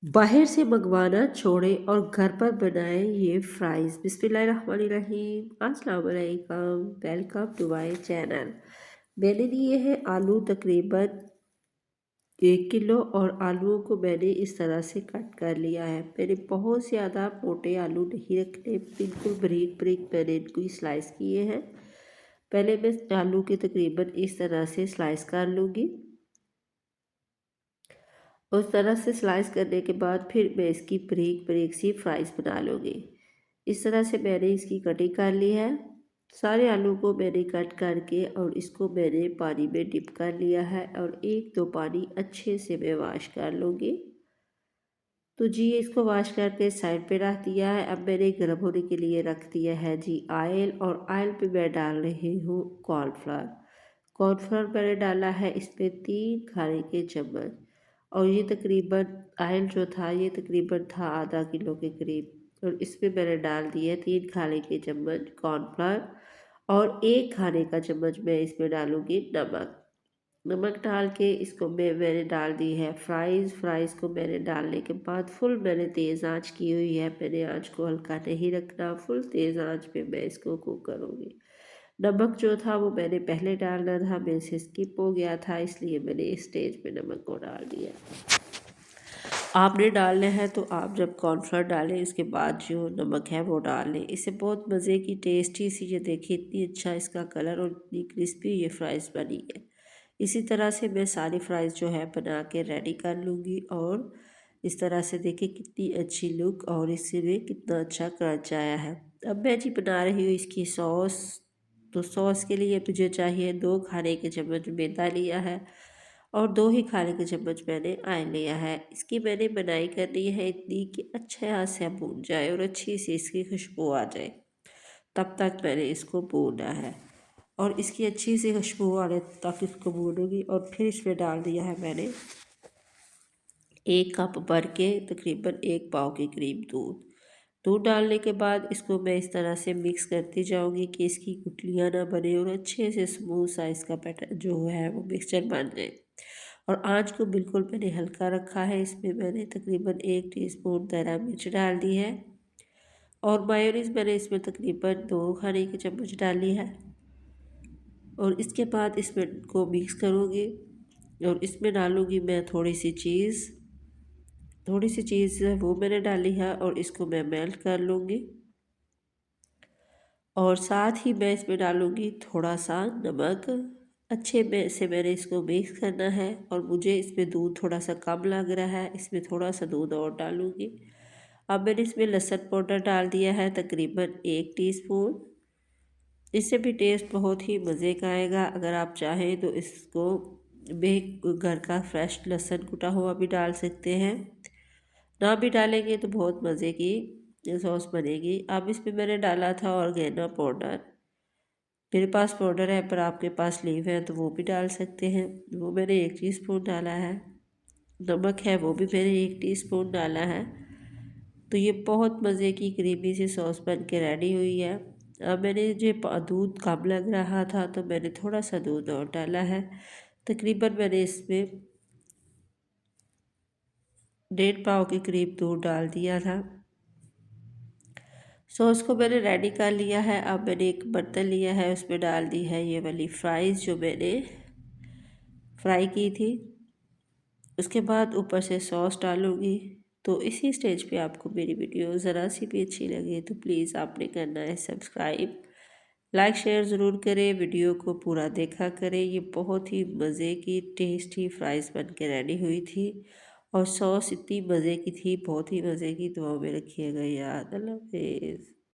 बाहर से मंगवाना छोड़ें और घर पर बनाएं ये फ्राइज़। बिस्मिल्लाहिर्रहमानिर्रहीम, अस्सलाम वालेकुम, वेलकम टू माय चैनल। मैंने लिए हैं आलू तकरीबन 1 किलो और आलूओं को मैंने इस तरह से कट कर लिया है। मैंने बहुत ज़्यादा मोटे आलू नहीं रखने, बिल्कुल बारीक बारीक मैंने इनको स्लाइस किए हैं। पहले मैं आलू के तकरीबन इस तरह से स्लाइस कर लूँगी। उस तरह से स्लाइस करने के बाद फिर मैं इसकी बारीक बारीक सी फ्राइज़ बना लूँगी। इस तरह से मैंने इसकी कटिंग कर ली है। सारे आलू को मैंने कट करके और इसको मैंने पानी में डिप कर लिया है और 1-2 पानी अच्छे से मैं वॉश कर लूँगी। तो जी इसको वॉश करके साइड पे रख दिया है। अब मैंने गर्म होने के लिए रख दिया है जी ऑयल, और ऑयल पे मैं डाल रही हूँ कॉर्नफ्लावर। कॉर्नफ्लावर मैंने डाला है इसमें 3 खाने के चम्मच, और ये तकरीबन ऑयल जो था ये तकरीबन था आधा किलो के करीब। और इसमें मैंने डाल दिया 3 खाने के चम्मच कॉर्नफ्लावर, और 1 खाने का चम्मच मैं इसमें डालूँगी नमक। नमक डाल के इसको मैंने डाल दी है फ्राइज़ को मैंने डालने के बाद फुल मैंने तेज़ आंच की हुई है। मैंने आंच को हल्का नहीं रखना, फुल तेज़ आंच पे मैं इसको कुक करूँगी। नमक जो था वो मैंने पहले डालना था, मेरे से स्किप हो गया था, इसलिए मैंने इस स्टेज पे नमक को डाल दिया। आपने डालना है तो आप जब कॉर्नफ्लोर डालें इसके बाद जो नमक है वो डाल लें। इससे बहुत मज़े की टेस्टी सी, ये देखिए इतनी अच्छा इसका कलर और इतनी क्रिस्पी ये फ्राइज़ बनी है। इसी तरह से मैं सारी फ्राइज़ जो है बना के रेडी कर लूँगी, और इस तरह से देखिए कितनी अच्छी लुक और इसमें कितना अच्छा क्रंच आया है। अब मैं जी बना रही हूँ इसकी सॉस। तो सॉस के लिए मुझे चाहिए 2 खाने के चम्मच मैदा लिया है, और 2 ही खाने के चम्मच मैंने ऑयल लिया है। इसकी मैंने बनाई करनी है इतनी कि अच्छे से भून जाए और अच्छी सी इसकी खुशबू आ जाए, तब तक मैंने इसको भूनना है। और इसकी अच्छी सी खुशबू आने तक इसको भूनूंगी। और फिर इसमें डाल दिया है मैंने 1 कप भर के तकरीबन 1 पाव के करीब दूध। दूध डालने के बाद इसको मैं इस तरह से मिक्स करती जाऊंगी कि इसकी गुठलियाँ ना बने और अच्छे से स्मूथ सा इसका बैटर जो है वो मिक्सचर बन जाए। और आँच को बिल्कुल मैंने हल्का रखा है। इसमें मैंने तकरीबन 1 टीस्पून दरा मिर्च डाल दी है, और मायोनीज़ मैंने इसमें तकरीबन 2 खाने के चम्मच डाली है। और इसके बाद इसमें को मिक्स करूँगी, और इसमें डालूँगी मैं थोड़ी सी चीज़ वो मैंने डाली है, और इसको मैं मेल्ट कर लूँगी। और साथ ही मैं इसमें डालूँगी थोड़ा सा नमक। अच्छे में से मैंने इसको मिक्स करना है, और मुझे इसमें दूध थोड़ा सा कम लग रहा है, इसमें थोड़ा सा दूध और डालूँगी। अब मैंने इसमें लहसुन पाउडर डाल दिया है तकरीबन 1 टीस्पून। इससे भी टेस्ट बहुत ही मज़े का आएगा। अगर आप चाहें तो इसको भी घर का फ्रेश लहसुन कुटा हुआ भी डाल सकते हैं, ना भी डालेंगे तो बहुत मज़े की सॉस बनेगी। अब इसमें मैंने डाला था ऑर्गेनो पाउडर। मेरे पास पाउडर है, पर आपके पास लीव है तो वो भी डाल सकते हैं। वो मैंने 1 टीस्पून डाला है। नमक है वो भी मैंने 1 टीस्पून डाला है। तो ये बहुत मज़े की क्रीमी सी सॉस बन के रेडी हुई है। अब मैंने जो दूध कम लग रहा था तो मैंने थोड़ा सा दूध और डाला है। तकरीबन मैंने इसमें 1.5 पाव के करीब दूध डाल दिया था। सॉस को मैंने रेडी कर लिया है। अब मैंने एक बर्तन लिया है, उसमें डाल दी है ये वाली फ्राइज़ जो मैंने फ्राई की थी। उसके बाद ऊपर से सॉस डालूँगी। तो इसी स्टेज पे आपको मेरी वीडियो ज़रा सी भी अच्छी लगे तो प्लीज़ आपने करना है सब्सक्राइब, लाइक शेयर ज़रूर करें, वीडियो को पूरा देखा करें। ये बहुत ही मज़े की टेस्टी फ्राइज़ बन के रेडी हुई थी, और सॉस इतनी मज़े की थी, बहुत ही मज़े की। दुआ में रखिएगा याद। अल्लाह हाफ़िज़।